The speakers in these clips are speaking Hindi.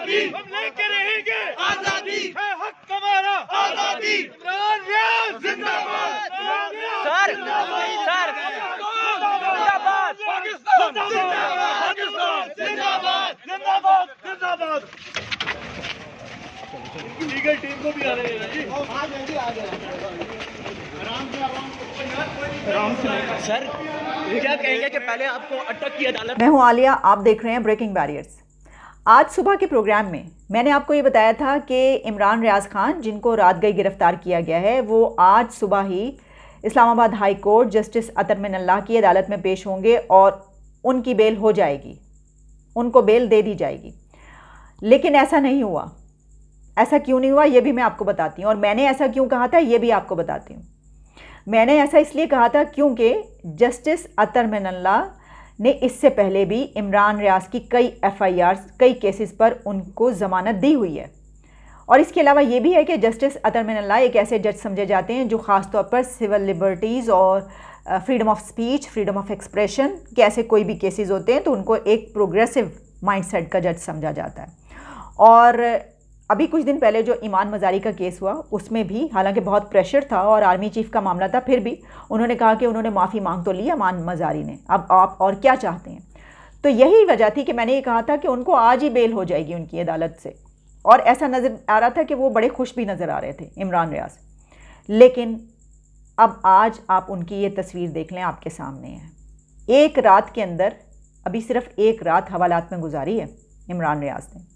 आजादी, हम लेके रहेंगे आजादी, है हक हमारा आजादी। इमरान रियाज जिंदाबाद, सर जिंदाबाद, पाकिस्तान जिंदाबाद, पाकिस्तान जिंदाबाद, जिंदाबाद, जिंदाबाद। लीगल टीम को भी आ रहे हैं जी, सर क्या कहेंगे कि पहले आपको अटक की अदालत। मैं हूं आलिया, आप देख रहे हैं ब्रेकिंग बैरियर्स। आज सुबह के प्रोग्राम में मैंने आपको ये बताया था कि इमरान रियाज खान, जिनको रात गई गिरफ्तार किया गया है, वो आज सुबह ही इस्लामाबाद हाई कोर्ट जस्टिस अतर मिनल्लाह की अदालत में पेश होंगे और उनकी बेल हो जाएगी, उनको बेल दे दी जाएगी। लेकिन ऐसा नहीं हुआ। ऐसा क्यों नहीं हुआ ये भी मैं आपको बताती हूँ, और मैंने ऐसा क्यों कहा था ये भी आपको बताती हूँ। मैंने ऐसा इसलिए कहा था क्योंकि जस्टिस अतर मिनल्लाह ने इससे पहले भी इमरान रियाज की कई FIRs, कई केसेस पर उनको ज़मानत दी हुई है। और इसके अलावा ये भी है कि जस्टिस अतर मिनल्लाह एक ऐसे जज समझे जाते हैं जो ख़ास तौर पर सिविल लिबर्टीज़ और freedom of speech, freedom of expression के ऐसे कोई भी केसेस होते हैं तो उनको एक प्रोग्रेसिव माइंडसेट का जज समझा जाता है। और अभी कुछ दिन पहले जो ईमान मज़ारी का केस हुआ उसमें भी हालांकि बहुत प्रेशर था और आर्मी चीफ का मामला था, फिर भी उन्होंने कहा कि उन्होंने माफ़ी मांग तो ली ईमान मज़ारी ने, अब आप और क्या चाहते हैं। तो यही वजह थी कि मैंने ये कहा था कि उनको आज ही बेल हो जाएगी उनकी अदालत से, और ऐसा नज़र आ रहा था कि वो बड़े खुश भी नज़र आ रहे थे इमरान रियाज। लेकिन अब आज आप उनकी ये तस्वीर देख लें, आपके सामने है। एक रात के अंदर, अभी सिर्फ एक रात हवालात में गुजारी है इमरान रियाज ने।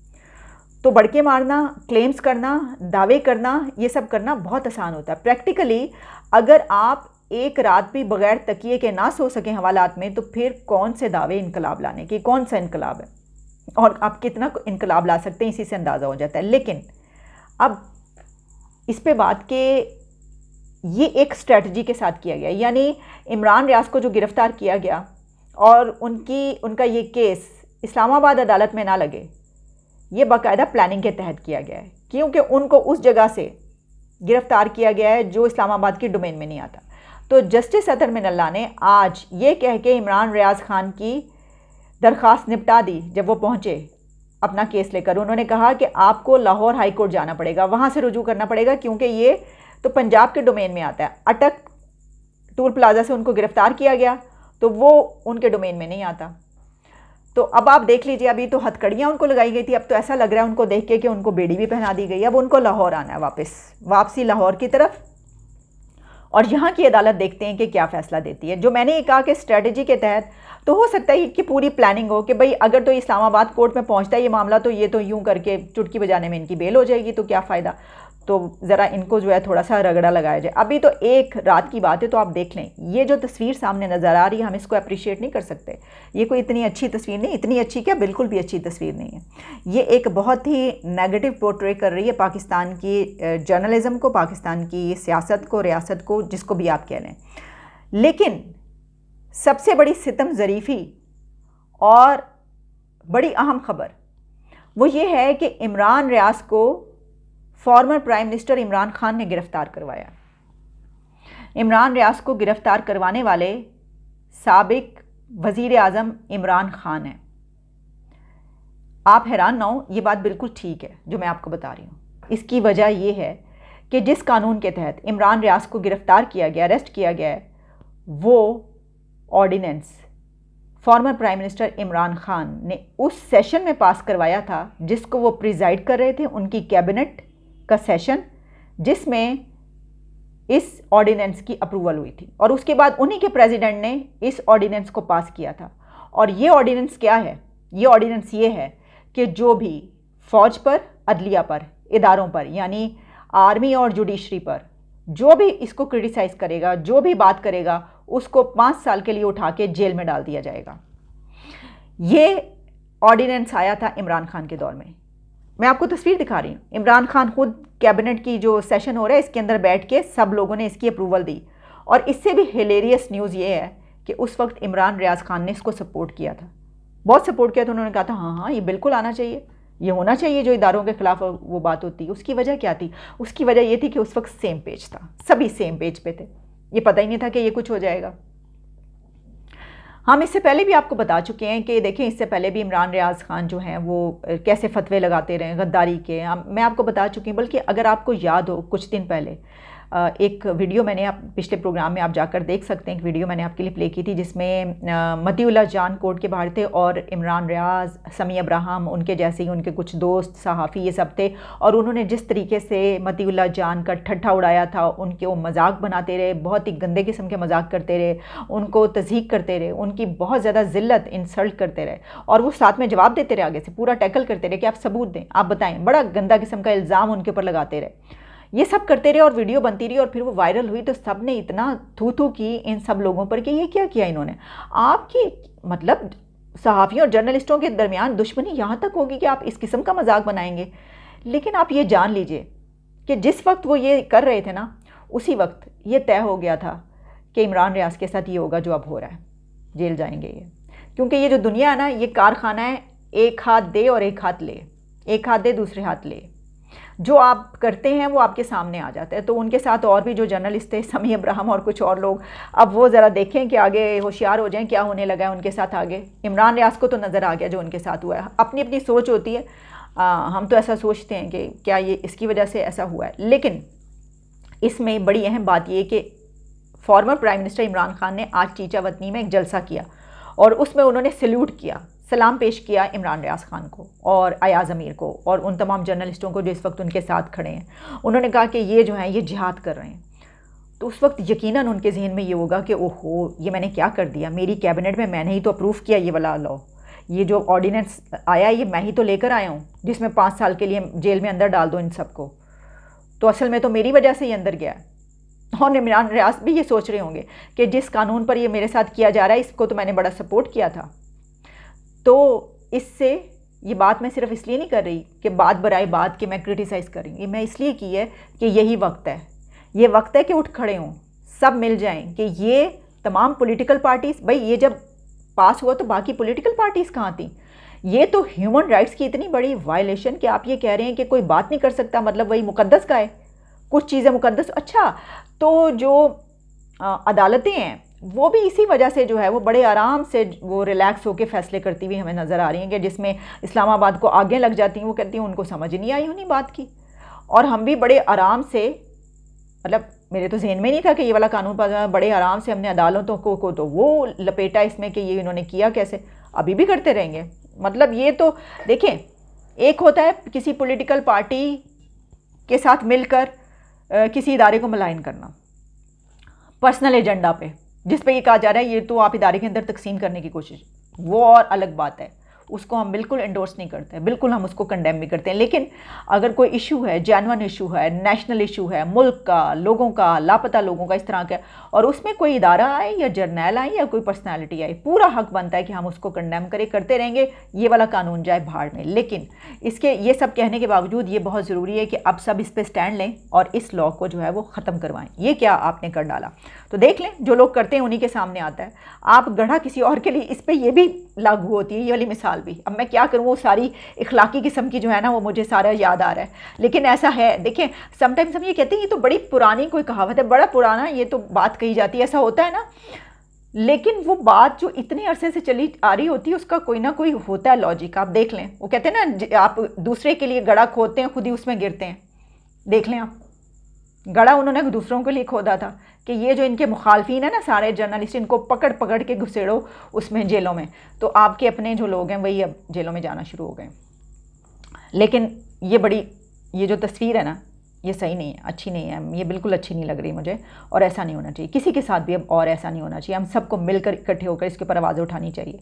तो बड़के मारना, क्लेम्स करना, दावे करना, ये सब करना बहुत आसान होता है। प्रैक्टिकली अगर आप एक रात भी बगैर तकिए के ना सो सकें हवालात में, तो फिर कौन से दावे इनकलाब लाने के, कौन सा इनकलाब है और आप कितना इनकलाब ला सकते हैं, इसी से अंदाज़ा हो जाता है। लेकिन अब इस पे बात के ये एक स्ट्रेटजी के साथ किया गया, यानी इमरान रियाज को जो गिरफ़्तार किया गया और उनका ये केस इस्लामाबाद अदालत में ना लगे, ये बाकायदा प्लानिंग के तहत किया गया है, क्योंकि उनको उस जगह से गिरफ़्तार किया गया है जो इस्लामाबाद की डोमेन में नहीं आता। तो जस्टिस अतर मिनल्लाह ने आज ये कह के इमरान रियाज खान की दरख्वास्त निपटा दी। जब वो पहुँचे अपना केस लेकर, उन्होंने कहा कि आपको लाहौर हाई कोर्ट जाना पड़ेगा, वहाँ से रुजू करना पड़ेगा, क्योंकि ये तो पंजाब के डोमेन में आता है। अटक टूल प्लाजा से उनको गिरफ़्तार किया गया तो वो उनके डोमेन में नहीं आता। तो अब आप देख लीजिए, अभी तो हथकड़ियाँ उनको लगाई गई थी, अब तो ऐसा लग रहा है उनको देख के कि उनको बेड़ी भी पहना दी गई। अब उनको लाहौर आना है, वापसी लाहौर की तरफ, और यहाँ की अदालत देखते हैं कि क्या फ़ैसला देती है। जो मैंने ये कहा कि स्ट्रेटजी के तहत, तो हो सकता है कि पूरी प्लानिंग हो कि भाई अगर तो इस्लामाबाद कोर्ट में पहुँचता है ये मामला, तो ये तो यूँ करके चुटकी बजाने में इनकी बेल हो जाएगी, तो क्या फ़ायदा। तो ज़रा इनको जो है थोड़ा सा रगड़ा लगाया जाए। अभी तो एक रात की बात है, तो आप देख लें, ये जो तस्वीर सामने नज़र आ रही है, हम इसको अप्रिशिएट नहीं कर सकते। ये कोई इतनी अच्छी तस्वीर नहीं, इतनी अच्छी क्या, बिल्कुल भी अच्छी तस्वीर नहीं है। ये एक बहुत ही नेगेटिव पोर्ट्रे कर रही है पाकिस्तान की जर्नलिज़म को, पाकिस्तान की सियासत को, रियासत को, जिसको भी आप कह लें। लेकिन सबसे बड़ी सितम ज़रीफ़ी और बड़ी अहम खबर वो ये है कि इमरान रियाज को farmer prime minister Imran Khan ने गिरफ़्तार करवाया। इमरान रियाज को गिरफ़्तार करवाने वाले साबिक वज़ीर आज़म इमरान खान हैं। आप हैरान ना हो, ये बात बिल्कुल ठीक है जो मैं आपको बता रही हूँ। इसकी वजह ये है कि जिस कानून के तहत इमरान रियाज को गिरफ़्तार किया गया, अरेस्ट किया गया है, वो ordinance former prime minister Imran Khan ने उस सेशन में पास करवाया था जिसको वो प्रिजाइड कर रहे थे, उनकी कैबिनेट का सेशन, जिसमें इस ऑर्डिनेंस की अप्रूवल हुई थी, और उसके बाद उन्हीं के प्रेसिडेंट ने इस ऑर्डिनेंस को पास किया था। और ये ऑर्डिनेंस क्या है? ये ऑर्डिनेंस ये है कि जो भी फ़ौज पर, अदलिया पर, इदारों पर, यानी आर्मी और जुडिशरी पर जो भी इसको क्रिटिसाइज़ करेगा, जो भी बात करेगा, उसको 5 साल के लिए उठा के जेल में डाल दिया जाएगा। ये ऑर्डिनेंस आया था इमरान खान के दौर में। मैं आपको तस्वीर दिखा रही हूँ, इमरान खान खुद कैबिनेट की जो सेशन हो रहा है इसके अंदर बैठ के सब लोगों ने इसकी अप्रूवल दी। और इससे भी हिलेरियस न्यूज़ ये है कि उस वक्त इमरान रियाज खान ने इसको सपोर्ट किया था, बहुत सपोर्ट किया था। उन्होंने कहा था हाँ ये बिल्कुल आना चाहिए, ये होना चाहिए, जो इदारों के ख़िलाफ़ वो बात होती है। उसकी वजह क्या थी? उसकी वजह ये थी कि उस वक्त सेम पेज था, सभी सेम पेज पे थे, ये पता ही नहीं था कि ये कुछ हो जाएगा। हम इससे पहले भी आपको बता चुके हैं कि देखें, इससे पहले भी इमरान रियाज खान जो हैं वो कैसे फतवे लगाते रहे गद्दारी के। मैं आपको बता चुकी हूँ। बल्कि अगर आपको याद हो, कुछ दिन पहले एक वीडियो मैंने पिछले प्रोग्राम में आप जाकर देख सकते हैं, एक वीडियो मैंने आपके लिए प्ले की थी जिसमें मतीउल्लाह जान कोर्ट के बाहर थे और इमरान रियाज, समी अब्राहम, उनके जैसे ही उनके कुछ दोस्त सहाफ़ी ये सब थे, और उन्होंने जिस तरीके से मतीउल्लाह जान का ठट्ठा उड़ाया था, उनके वो मजाक बनाते रहे, बहुत ही गंदे किस्म के मजाक करते रहे, उनको तज़हीक करते रहे, उनकी बहुत ज़्यादा ज़िल्लत इंसल्ट करते रहे, और वो साथ में जवाब देते रहे, आगे से पूरा टैकल करते रहे कि आप सबूत दें, आप बताएं, बड़ा गंदा किस्म का इल्ज़ाम उनके ऊपर लगाते रहे। ये सब करते रहे और वीडियो बनती रही और फिर वो वायरल हुई तो सब ने इतना थू थू की इन सब लोगों पर कि ये क्या किया इन्होंने। आपकी मतलब सहाफ़ियों और जर्नलिस्टों के दरमियान दुश्मनी यहाँ तक होगी कि आप इस किस्म का मजाक बनाएंगे। लेकिन आप ये जान लीजिए कि जिस वक्त वो ये कर रहे थे ना, उसी वक्त ये तय हो गया था कि इमरान रियाज के साथ ये होगा जो अब हो रहा है, जेल जाएंगे ये। क्योंकि ये जो दुनिया है ना, ये कारखाना है, एक हाथ दे और एक हाथ ले, एक हाथ दे दूसरे हाथ ले। जो आप करते हैं वो आपके सामने आ जाता है। तो उनके साथ और भी जो जर्नलिस्ट थे, समी अब्राहम और कुछ और लोग, अब वो ज़रा देखें कि आगे होशियार हो जाएं क्या होने लगा है उनके साथ आगे। इमरान रियाज को तो नज़र आ गया जो उनके साथ हुआ है। अपनी अपनी सोच होती है, हम तो ऐसा सोचते हैं कि क्या ये इसकी वजह से ऐसा हुआ है। लेकिन इसमें बड़ी अहम बात ये कि farmer prime minister Imran Khan ने आज चीचा वतनी में एक जलसा किया और उसमें उन्होंने सल्यूट किया, सलाम पेश किया इमरान रियाज खान को और अयाज़ अमीर को और उन तमाम जर्नलिस्टों को जो इस वक्त उनके साथ खड़े हैं। उन्होंने कहा कि ये जो हैं ये जिहाद कर रहे हैं। तो उस वक्त यकीनन उनके जहन में ये होगा कि ओहो, ये मैंने क्या कर दिया, मेरी कैबिनेट में मैंने ही तो अप्रूव किया ये वाला लॉ, ये जो ऑर्डिनेंस आया ये मैं ही तो लेकर आया हूँ जिसमें 5 साल के लिए जेल में अंदर डाल दो इन सबको। तो असल में तो मेरी वजह से ही अंदर गया। और इमरान रियाज भी ये सोच रहे होंगे कि जिस कानून पर ये मेरे साथ किया जा रहा है इसको तो मैंने बड़ा सपोर्ट किया था। तो इससे ये बात मैं सिर्फ इसलिए नहीं कर रही कि बात बराए बात कि मैं क्रिटिसाइज़ कर रही हूँ, ये मैं इसलिए की है कि यही वक्त है, ये वक्त है कि उठ खड़े हों, सब मिल जाएं कि ये तमाम पॉलिटिकल पार्टीज़, भाई ये जब पास हुआ तो बाकी पॉलिटिकल पार्टीज़ कहाँ थी। ये तो ह्यूमन राइट्स की इतनी बड़ी वायलेशन कि आप ये कह रहे हैं कि कोई बात नहीं कर सकता, मतलब वही मुकद्दस का है, कुछ चीज़ें मुकद्दस। अच्छा, तो जो अदालतें हैं वो भी इसी वजह से जो है वो बड़े आराम से वो रिलैक्स होकर फैसले करती हुई हमें नज़र आ रही हैं कि जिसमें इस्लामाबाद को आगे लग जाती हैं, वो कहती हैं उनको समझ नहीं आई उन्हीं बात की। और हम भी बड़े आराम से, मतलब मेरे तो जहन में नहीं था कि ये वाला कानून पास, बड़े आराम से हमने अदालतों को तो वो लपेटा इसमें कि ये इन्होंने किया कैसे, अभी भी करते रहेंगे। मतलब ये तो देखें, एक होता है किसी पॉलिटिकल पार्टी के साथ मिलकर किसी इदारे को मलाइन करना पर्सनल एजेंडा पे, जिस पे ये कहा जा रहा है ये तो आप इदारे के अंदर तकसीम करने की कोशिश, वो और अलग बात है, उसको हम बिल्कुल एंडोर्स नहीं करते, बिल्कुल हम उसको कंडेम भी करते हैं। लेकिन अगर कोई इशू है, जेन्युइन इशू है, नेशनल इशू है, मुल्क का, लोगों का, लापता लोगों का, इस तरह का, और उसमें कोई इदारा आए या जर्नैल आए या कोई पर्सनैलिटी आए, पूरा हक बनता है कि हम उसको कंडेम करें, करते रहेंगे, ये वाला कानून जाए भाड़ में। लेकिन इसके ये सब कहने के बावजूद ये बहुत ज़रूरी है कि अब सब इस पर स्टैंड लें और इस लॉ को जो है वो ख़त्म करवाएं। ये क्या आपने कर डाला, तो देख लें, जो लोग करते हैं उन्हीं के सामने आता है। आप गढ़ा किसी और के लिए, इस पर यह भी लागू होती है, ये वाली मिसाल भी। अब मैं क्या करूँ, वो सारी इखलाकी किस्म की जो है ना वो मुझे सारा याद आ रहा है, लेकिन ऐसा है। देखें, समटाइम्स हम ये कहते हैं ये तो बड़ी पुरानी कोई कहावत है, बड़ा पुराना ये तो बात कही जाती है, ऐसा होता है ना। लेकिन वो बात जो इतने अरसे से चली आ रही होती है उसका कोई ना कोई होता है लॉजिक। आप देख लें, वो कहते हैं ना, आप दूसरे के लिए गड़ा खोदते हैं, खुद ही उसमें गिरते हैं। देख लें आप, गड़ा उन्होंने दूसरों के लिए खोदा था कि ये जो इनके मुखालफिन है ना, सारे जर्नलिस्ट, इनको पकड़ पकड़ के घुसेड़ो उसमें जेलों में, तो आपके अपने जो लोग हैं वही अब जेलों में जाना शुरू हो गए। लेकिन ये जो तस्वीर है ना, ये सही नहीं है, अच्छी नहीं है, ये बिल्कुल अच्छी नहीं लग रही मुझे, और ऐसा नहीं होना चाहिए किसी के साथ भी अब, और ऐसा नहीं होना चाहिए। हम सबको मिलकर इकट्ठे होकर इसके ऊपर आवाज़ उठानी चाहिए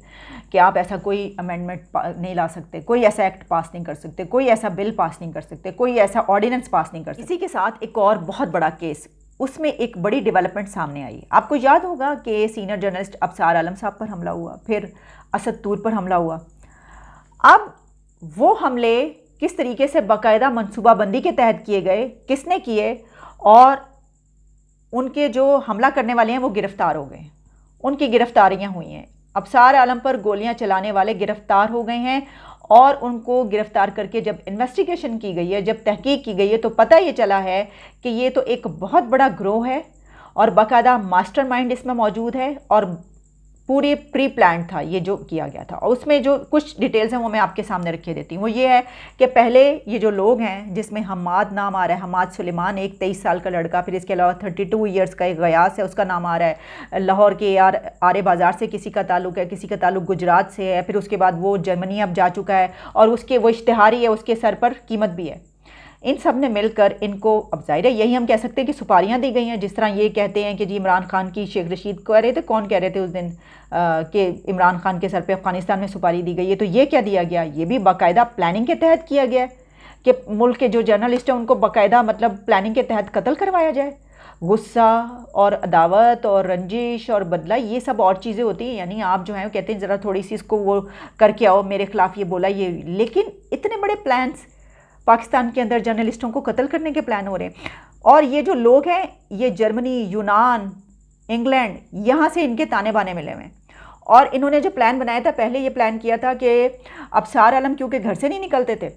कि आप ऐसा कोई अमेंडमेंट नहीं ला सकते, कोई ऐसा एक्ट पास नहीं कर सकते, कोई ऐसा बिल पास नहीं कर सकते, कोई ऐसा ऑर्डिनेंस पास नहीं कर सकते। इसी के साथ एक और बहुत बड़ा केस, उसमें एक बड़ी डेवलपमेंट सामने आई। आपको याद होगा कि सीनियर जर्नलिस्ट अबसार आलम साहब पर हमला हुआ, फिर असद तूर पर हमला हुआ। अब वो हमले किस तरीके से बाकायदा मनसूबाबंदी के तहत किए गए, किसने किए, और उनके जो हमला करने वाले हैं वो गिरफ़्तार हो गए, उनकी गिरफ़्तारियां हुई हैं। अबसार आलम पर गोलियां चलाने वाले गिरफ़्तार हो गए हैं, और उनको गिरफ़्तार करके जब इन्वेस्टिगेशन की गई है, जब तहकीक की गई है, तो पता ये चला है कि ये तो एक बहुत बड़ा ग्रोह है और बाकायदा मास्टरमाइंड इसमें मौजूद है, और पूरी प्री प्लान था ये जो किया गया था। और उसमें जो कुछ डिटेल्स हैं वो मैं आपके सामने रखे देती हूँ। वो ये है कि पहले ये जो लोग हैं, जिसमें हम्माद नाम आ रहा है, हम्माद सुलेमान, एक 23 साल का लड़का, फिर इसके अलावा 32 ईयर्स का एक गयास है, उसका नाम आ रहा है, लाहौर के आरे बाज़ार से किसी का ताल्लुक है, किसी का ताल्लुक गुजरात से है, फिर उसके बाद वो जर्मनी अब जा चुका है और उसके वो इश्तिहारी है, उसके सर पर कीमत भी है। इन सब ने मिलकर इनको, अब जाहिर है यही हम कह सकते हैं कि सुपारियां दी गई हैं। जिस तरह ये कहते हैं कि जी इमरान खान की शेख रशीद कह रहे थे, कौन कह रहे थे उस दिन कि इमरान खान के सर पे अफ़गानिस्तान में सुपारी दी गई है, तो ये क्या दिया गया, ये भी बाकायदा प्लानिंग के तहत किया गया है कि मुल्क के जो जर्नलिस्ट हैं उनको बाकायदा मतलब प्लानिंग के तहत कत्ल करवाया जाए। गुस्सा और अदावत और रंजिश और बदला, ये सब और चीज़ें होती हैं। यानी आप जो हैं कहते हैं ज़रा थोड़ी सी इसको वो करके आओ, मेरे खिलाफ ये बोला ये, लेकिन इतने बड़े प्लान्स पाकिस्तान के अंदर जर्नलिस्टों को कत्ल करने के प्लान हो रहे हैं। और ये जो लोग हैं ये जर्मनी, यूनान, इंग्लैंड, यहाँ से इनके ताने बाने मिले हुए हैं। और इन्होंने जो प्लान बनाया था, पहले ये प्लान किया था कि अबसार आलम क्योंकि घर से नहीं निकलते थे,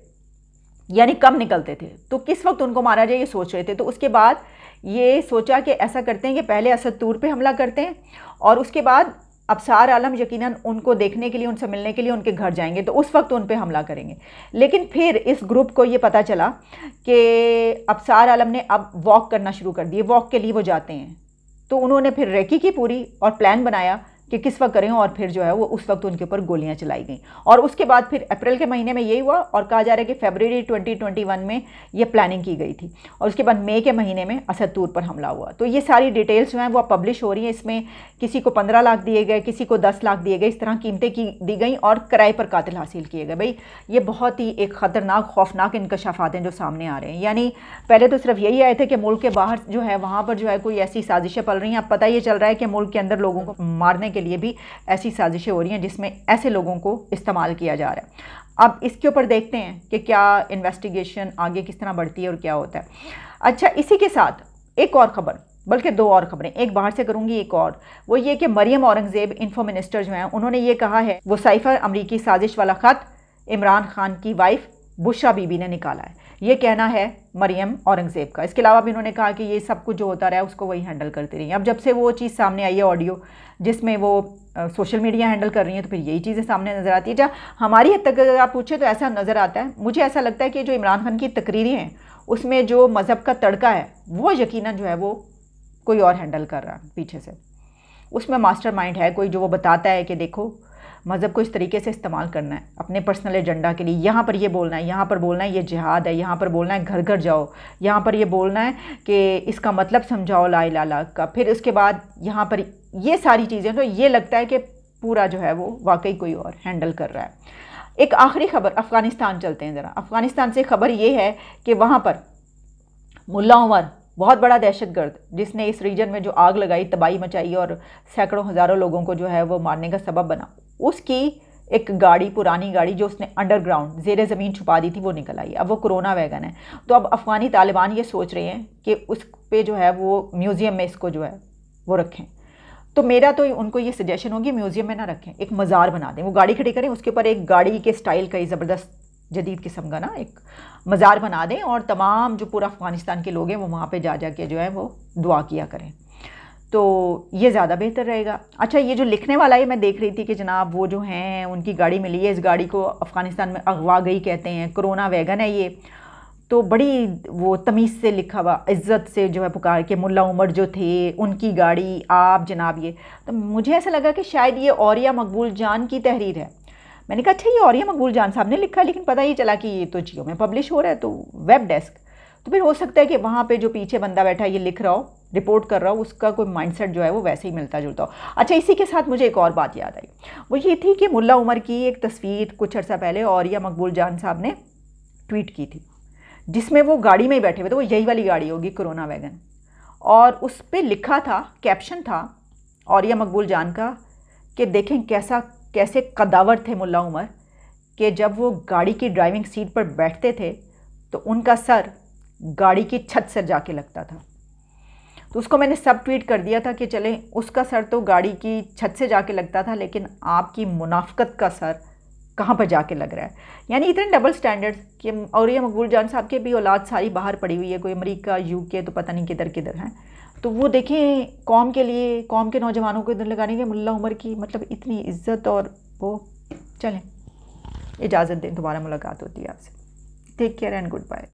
यानी कम निकलते थे, तो किस वक्त उनको मारा जाए ये सोच रहे थे। तो उसके बाद ये सोचा कि ऐसा करते हैं कि पहले असद तूर पे हमला करते हैं और उसके बाद अबसार आलम यकीनन उनको देखने के लिए, उनसे मिलने के लिए उनके घर जाएंगे, तो उस वक्त उन पे हमला करेंगे। लेकिन फिर इस ग्रुप को ये पता चला कि अबसार आलम ने अब वॉक करना शुरू कर दिए, वॉक के लिए वो जाते हैं। तो उन्होंने फिर रेकी की पूरी और प्लान बनाया कि किस वक्त करें, और फिर जो है वो उस वक्त उनके ऊपर गोलियां चलाई गई। और उसके बाद फिर अप्रैल के महीने में यही हुआ और कहा जा रहा है कि फरवरी 2021 में ये प्लानिंग की गई थी और उसके बाद मई के महीने में असद तूर पर हमला हुआ। तो ये सारी डिटेल्स जो हैं वो पब्लिश हो रही हैं। इसमें किसी को 15 लाख दिए गए, किसी को 10 लाख दिए गए, इस तरह कीमतें की दी गई और किराए पर कातिल हासिल किए गए। भाई ये बहुत ही एक ख़तरनाक खौफनाक इंकशाफात हैं जो सामने आ रहे हैं। यानी पहले तो सिर्फ यही आए थे कि मुल्क के बाहर जो है वहाँ पर जो है कोई ऐसी साजिशें पल रही हैं। अब पता ये चल रहा है कि मुल्क के अंदर लोगों को मारने के लिए भी ऐसी साजिशें हो रही हैं जिसमें ऐसे लोगों को इस्तेमाल किया जा रहा है। अब इसके ऊपर देखते हैं कि क्या इन्वेस्टिगेशन आगे किस तरह बढ़ती है और क्या होता है। अच्छा, इसी के साथ एक और ख़बर, बल्कि दो और ख़बरें, एक बाहर से करूंगी, एक और वो ये कि मरियम औरंगज़ेब इन्फो मिनिस्टर जो हैं उन्होंने ये कहा है वो साइफर अमरीकी साजिश वाला ख़त इमरान खान की वाइफ बुशरा बीबी ने निकाला है। ये कहना है मरियम औरंगज़ेब का। इसके अलावा भी उन्होंने कहा कि ये सब कुछ जो होता रहा है उसको वही हैंडल करती रही। अब जब से वो चीज़ सामने आई है ऑडियो जिसमें वो सोशल मीडिया हैंडल कर रही हैं, तो फिर यही चीज़ें सामने नज़र आती है। जहाँ हमारी हद तक अगर आप पूछे तो ऐसा नज़र आता है, मुझे ऐसा लगता है कि जो इमरान खान की तकरीरें हैं उसमें जो मज़हब का तड़का है वो यकीनन जो है वो कोई और हैंडल कर रहा है पीछे से। उसमें मास्टरमाइंड है कोई जो वो बताता है कि देखो मज़हब को इस तरीके से इस्तेमाल करना है अपने पर्सनल एजेंडा के लिए, यहाँ पर ये बोलना है, यहाँ पर बोलना है ये जिहाद है, यहाँ पर बोलना है घर घर जाओ, यहाँ पर ये बोलना है कि इसका मतलब समझाओ ला इलाहा इल्लल्लाह का, फिर उसके बाद यहाँ पर ये सारी चीज़ें। तो ये लगता है कि पूरा जो है वो वाकई कोई और हैंडल कर रहा है। एक आखिरी खबर, अफ़गानिस्तान चलते हैं ज़रा। अफ़गानिस्तान से खबर ये है कि वहाँ पर मुल्ला उमर बहुत बड़ा दहशतगर्द जिसने इस रीजन में जो आग लगाई, तबाही मचाई और सैकड़ों हज़ारों लोगों को जो है वो मारने का सबब बना, उसकी एक गाड़ी, पुरानी गाड़ी जो उसने अंडरग्राउंड ज़ेरे ज़मीन छुपा दी थी, वो निकल आई। अब वो कोरोना वैगन है। तो अब अफ़गानी तालिबान ये सोच रहे हैं कि उस पे जो है वो म्यूज़ियम में इसको जो है वो रखें। तो मेरा तो उनको ये सजेशन होगी म्यूज़ियम में ना रखें, एक मज़ार बना दें, वो गाड़ी खड़ी करें, उसके ऊपर एक गाड़ी के स्टाइल का ही ज़बरदस्त जदीद किस्म का ना एक मज़ार बना दें और तमाम जो पूरा अफ़गानिस्तान के लोग हैं वो वहाँ पे जा के जो है वो दुआ किया करें, तो ये ज़्यादा बेहतर रहेगा। अच्छा, ये जो लिखने वाला है, मैं देख रही थी कि जनाब वो जो हैं उनकी गाड़ी मिली है, इस गाड़ी को अफ़गानिस्तान में अगवा गई कहते हैं, कोरोना वैगन है ये, तो बड़ी वो तमीज़ से लिखा हुआ, इज़्ज़त से जो है पुकार के मुल्ला उमर जो थे उनकी गाड़ी आप जनाब ये। तो मुझे ऐसा लगा कि शायद ये औरिया मकबूल जान की तहरीर है। मैंने कहा अच्छा ये औरिया मकबूल जान साहब ने लिखा, लेकिन पता ही चला कि ये तो जियो में पब्लिश हो रहा है, तो वेब डेस्क। तो फिर हो सकता है कि वहाँ पे जो पीछे बंदा बैठा ये लिख रहा हो, रिपोर्ट कर रहा हो, उसका कोई माइंडसेट जो है वो वैसे ही मिलता जुलता हो। अच्छा, इसी के साथ मुझे एक और बात याद आई, वो ये थी कि मुल्ला उमर की एक तस्वीर कुछ अर्सा पहले औरिया मकबूल जान साहब ने ट्वीट की थी जिसमें वो गाड़ी में ही बैठे हुए थे, वो यही वाली गाड़ी होगी कोरोना वैगन, और उस पर लिखा था, कैप्शन था औरिया मकबूल जान का कि देखें कैसे कदावर थे मुल्ला उमर कि जब वो गाड़ी की ड्राइविंग सीट पर बैठते थे तो उनका सर गाड़ी की छत से जाके लगता था। तो उसको मैंने सब ट्वीट कर दिया था कि चलें, उसका सर तो गाड़ी की छत से जाके लगता था, लेकिन आपकी मुनाफकत का सर कहाँ पर जाके लग रहा है। यानी इतने डबल स्टैंडर्ड्स कि औरिया मकबूल जान साहब के भी औलाद सारी बाहर पड़ी हुई है, कोई अमेरिका, यूके, तो पता नहीं किधर किधर हैं। तो वो देखें, कौम के लिए, कौम के नौजवानों को इधर लगाने के मुल्ला उमर की मतलब इतनी इज्जत। और वो चलें, इजाज़त दें, दोबारा मुलाकात होती है आपसे। Take care and good bye.